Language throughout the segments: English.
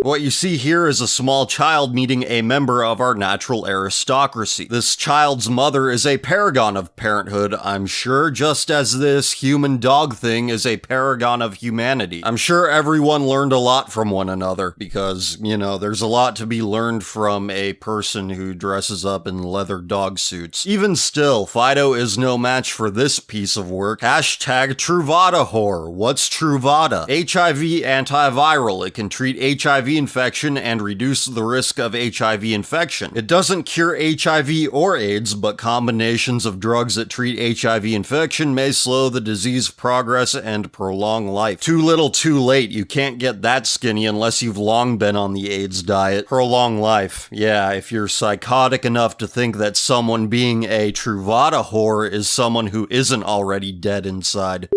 What you see here is a small child meeting a member of our natural aristocracy. This child's mother is a paragon of parenthood, I'm sure, just as this human dog thing is a paragon of humanity. I'm sure everyone learned a lot from one another, because, you know, there's a lot to be learned from a person who dresses up in leather dog suits. Even still, Fido is no match for this piece of work. Hashtag Truvada whore. What's Truvada? HIV antiviral. It can treat HIV infection and reduce the risk of HIV infection. It doesn't cure HIV or AIDS, but combinations of drugs that treat HIV infection may slow the disease progress and prolong life. Too little, too late. You can't get that skinny unless you've long been on the AIDS diet. Prolong life. Yeah, if you're psychotic enough to think that someone being a Truvada whore is someone who isn't already dead inside.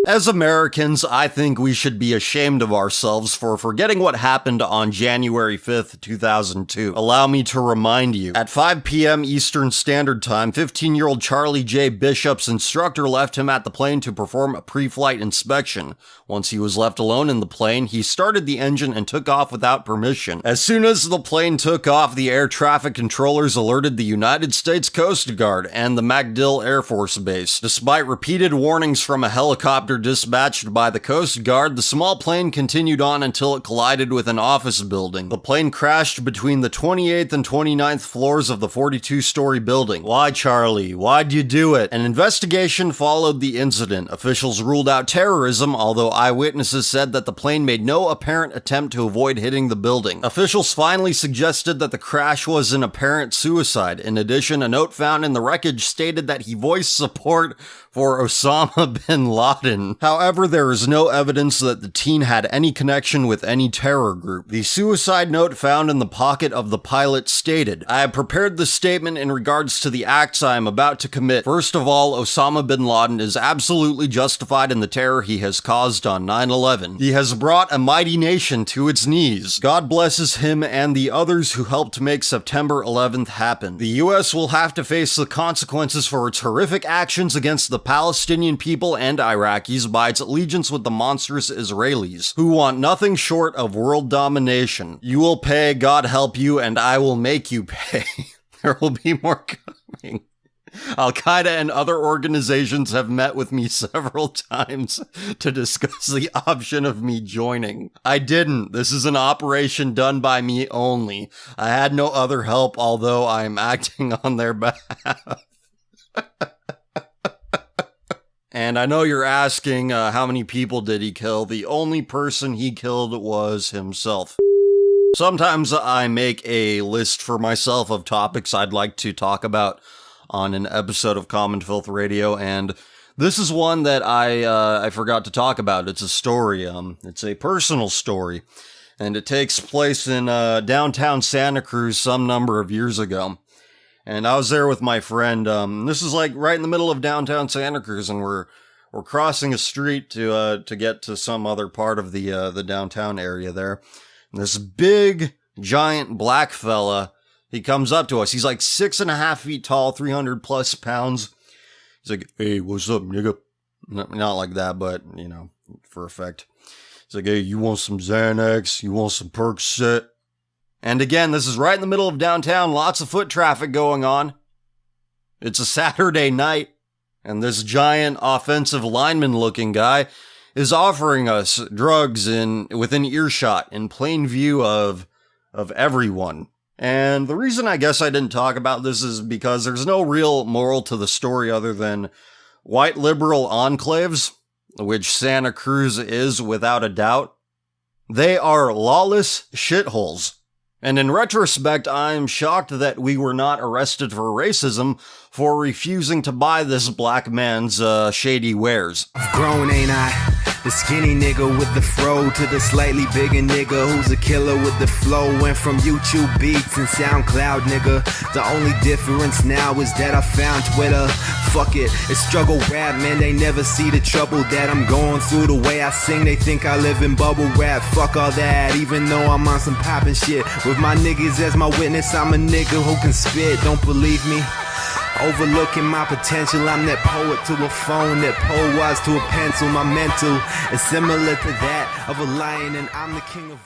As Americans, I think we should be ashamed of ourselves for forgetting what happened on January 5th, 2002. Allow me to remind you. At 5 p.m. Eastern Standard Time, 15-year-old Charlie J. Bishop's instructor left him at the plane to perform a pre-flight inspection. Once he was left alone in the plane, he started the engine and took off without permission. As soon as the plane took off, the air traffic controllers alerted the United States Coast Guard and the MacDill Air Force Base. Despite repeated warnings from a helicopter dispatched by the Coast Guard, the small plane continued on until it collided with an office building. The plane crashed between the 28th and 29th floors of the 42-story building. Why, Charlie? Why'd you do it? An investigation followed the incident. Officials ruled out terrorism, although eyewitnesses said that the plane made no apparent attempt to avoid hitting the building. Officials finally suggested that the crash was an apparent suicide. In addition, a note found in the wreckage stated that he voiced support for Osama bin Laden. However, there is no evidence that the teen had any connection with any terror group. The suicide note found in the pocket of the pilot stated, "I have prepared this statement in regards to the acts I am about to commit. First of all, Osama bin Laden is absolutely justified in the terror he has caused on 9/11. He has brought a mighty nation to its knees. God blesses him and the others who helped make September 11th happen. The US will have to face the consequences for its horrific actions against the Palestinian people and Iraqis by its allegiance with the monstrous Israelis, who want nothing short of world domination. You will pay, God help you, and I will make you pay." There will be more coming. Al-Qaeda and other organizations have met with me several times to discuss the option of me joining. I didn't. This is an operation done by me only. I had no other help, although I'm acting on their behalf. And I know you're asking, how many people did he kill? The only person he killed was himself. Sometimes I make a list for myself of topics I'd like to talk about on an episode of Common Filth Radio, and this is one that I forgot to talk about. It's a story. It's a personal story, and it takes place in downtown Santa Cruz some number of years ago. And I was there with my friend. This is like right in the middle of downtown Santa Cruz, and we're crossing a street to get to some other part of the downtown area there. And this big, giant black fella, he comes up to us. He's like 6.5 feet tall, 300 plus pounds. He's like, "Hey, what's up, nigga?" Not like that, but, you know, for effect. He's like, "Hey, you want some Xanax? You want some Percocet?" And again, this is right in the middle of downtown, lots of foot traffic going on. It's a Saturday night, and this giant offensive lineman-looking guy is offering us drugs within earshot, in plain view of everyone. And the reason I guess I didn't talk about this is because there's no real moral to the story other than white liberal enclaves, which Santa Cruz is without a doubt. They are lawless shitholes. And in retrospect, I'm shocked that we were not arrested for racism for refusing to buy this black man's shady wares. Grown, ain't I? The skinny nigga with the fro to the slightly bigger nigga who's a killer with the flow. Went from YouTube beats and SoundCloud, nigga. The only difference now is that I found Twitter. Fuck it, it's struggle rap, man. They never see the trouble that I'm going through. The way I sing, they think I live in bubble wrap. Fuck all that, even though I'm on some poppin' shit. With my niggas as my witness, I'm a nigga who can spit. Don't believe me? Overlooking my potential, I'm that poet to a phone, that poet was to a pencil. My mental is similar to that of a lion, and I'm the king of